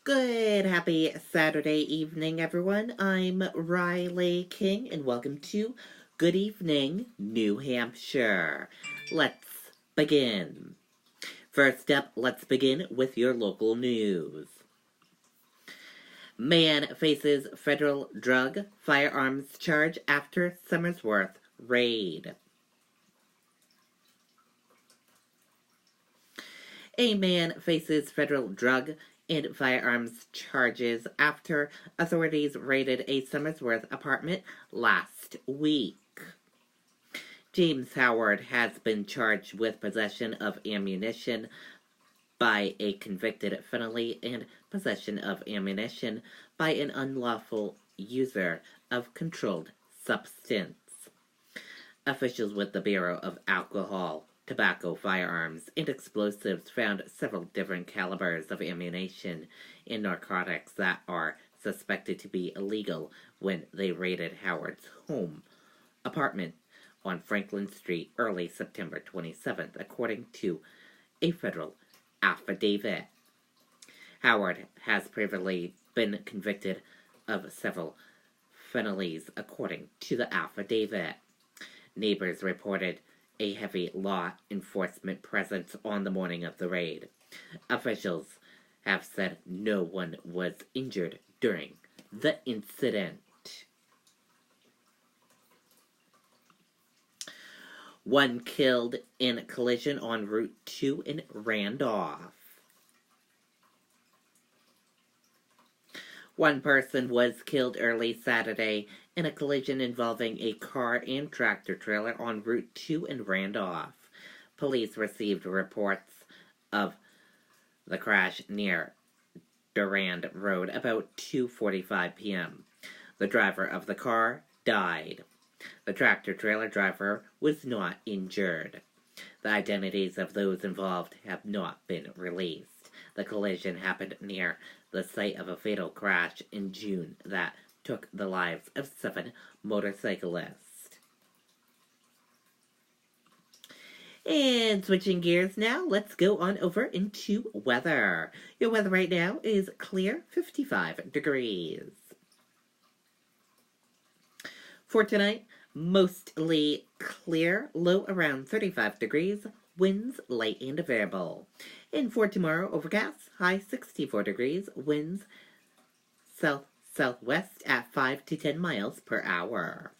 Good, happy Saturday evening, everyone. I'm Riley King, and welcome to Good Evening, New Hampshire. Let's begin. First up, let's begin with your local news. Man faces federal drug firearms charge after Somersworth raid. A man faces federal drug and firearms charges after authorities raided a Somersworth apartment last week. James Howard has been charged with possession of ammunition by a convicted felony and possession of ammunition by an unlawful user of controlled substance. Officials with the Bureau of Alcohol, Tobacco, Firearms, and Explosives found several different calibers of ammunition and narcotics that are suspected to be illegal when they raided Howard's home apartment on Franklin Street early September 27th, according to a federal affidavit. Howard has previously been convicted of several felonies, according to the affidavit. Neighbors reported a heavy law enforcement presence on the morning of the raid. Officials have said no one was injured during the incident. One killed in collision on Route 2 in Randolph. One person was killed early Saturday in a collision involving a car and tractor-trailer on Route 2 in Randolph. Police received reports of the crash near Durand Road about 2:45 p.m. The driver of the car died. The tractor-trailer driver was not injured. The identities of those involved have not been released. The collision happened near the site of a fatal crash in June that took the lives of 7 motorcyclists. And switching gears now, let's go on over into weather. Your weather right now is clear, 55 degrees. For tonight, mostly clear, low around 35 degrees, winds light and variable. And for tomorrow, overcast, high 64 degrees, winds south-southwest at 5 to 10 miles per hour.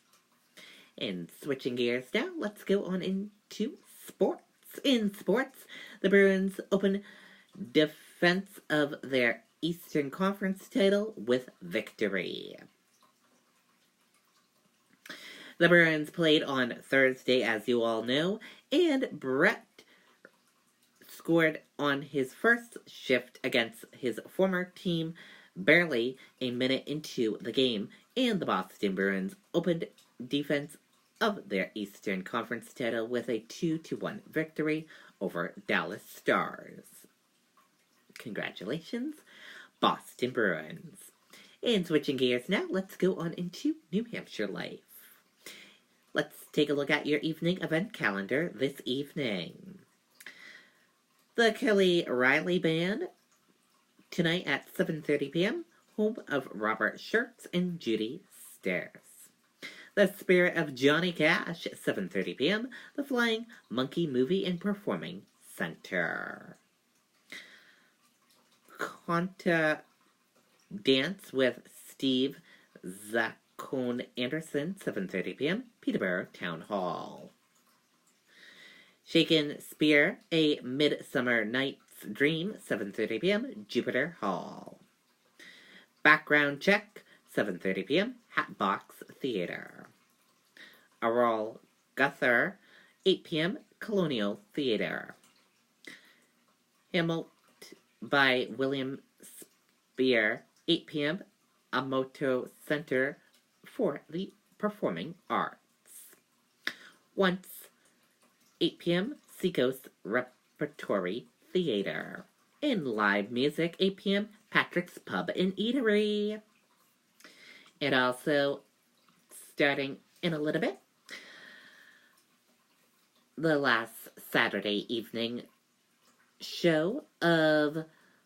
And switching gears now, let's go on into sports. In sports, the Bruins open defense of their Eastern Conference title with victory. The Bruins played on Thursday, as you all know, and Brett scored on his first shift against his former team barely a minute into the game, and the Boston Bruins opened defense of their Eastern Conference title with a 2-1 victory over Dallas Stars. Congratulations, Boston Bruins. And switching gears now, let's go on into New Hampshire life. Let's take a look at your evening event calendar this evening. The Kelly Riley Band, tonight at 7:30 p.m., home of Robert Shirts and Judy Stairs. The Spirit of Johnny Cash, 7:30 p.m., the Flying Monkey Movie and Performing Center. Conta Dance with Steve Zacone Anderson, 7:30 p.m., Peterborough Town Hall. Shaken Spear, A Midsummer Night's Dream, 7:30 p.m., Jupiter Hall. Background Check, 7:30 p.m., Hatbox Theater. Aural Guthrie, 8 p.m., Colonial Theater. Hamlet by William Spear, 8 p.m., Amoto Center for the Performing Arts. Once, 8 p.m., Seacoast Repertory Theater. And live music, 8 p.m., Patrick's Pub and Eatery. And also, starting in a little bit, the last Saturday evening show of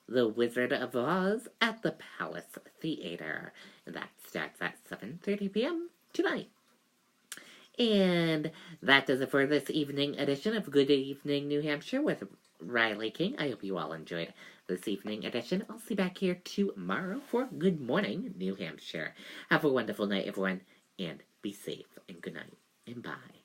The Wizard of Oz at the Palace Theater. And that starts at 7:30 p.m. tonight. And that does it for this evening edition of Good Evening New Hampshire with Riley King. I hope you all enjoyed this evening edition. I'll see you back here tomorrow for Good Morning New Hampshire. Have a wonderful night, everyone, and be safe, and good night, and bye.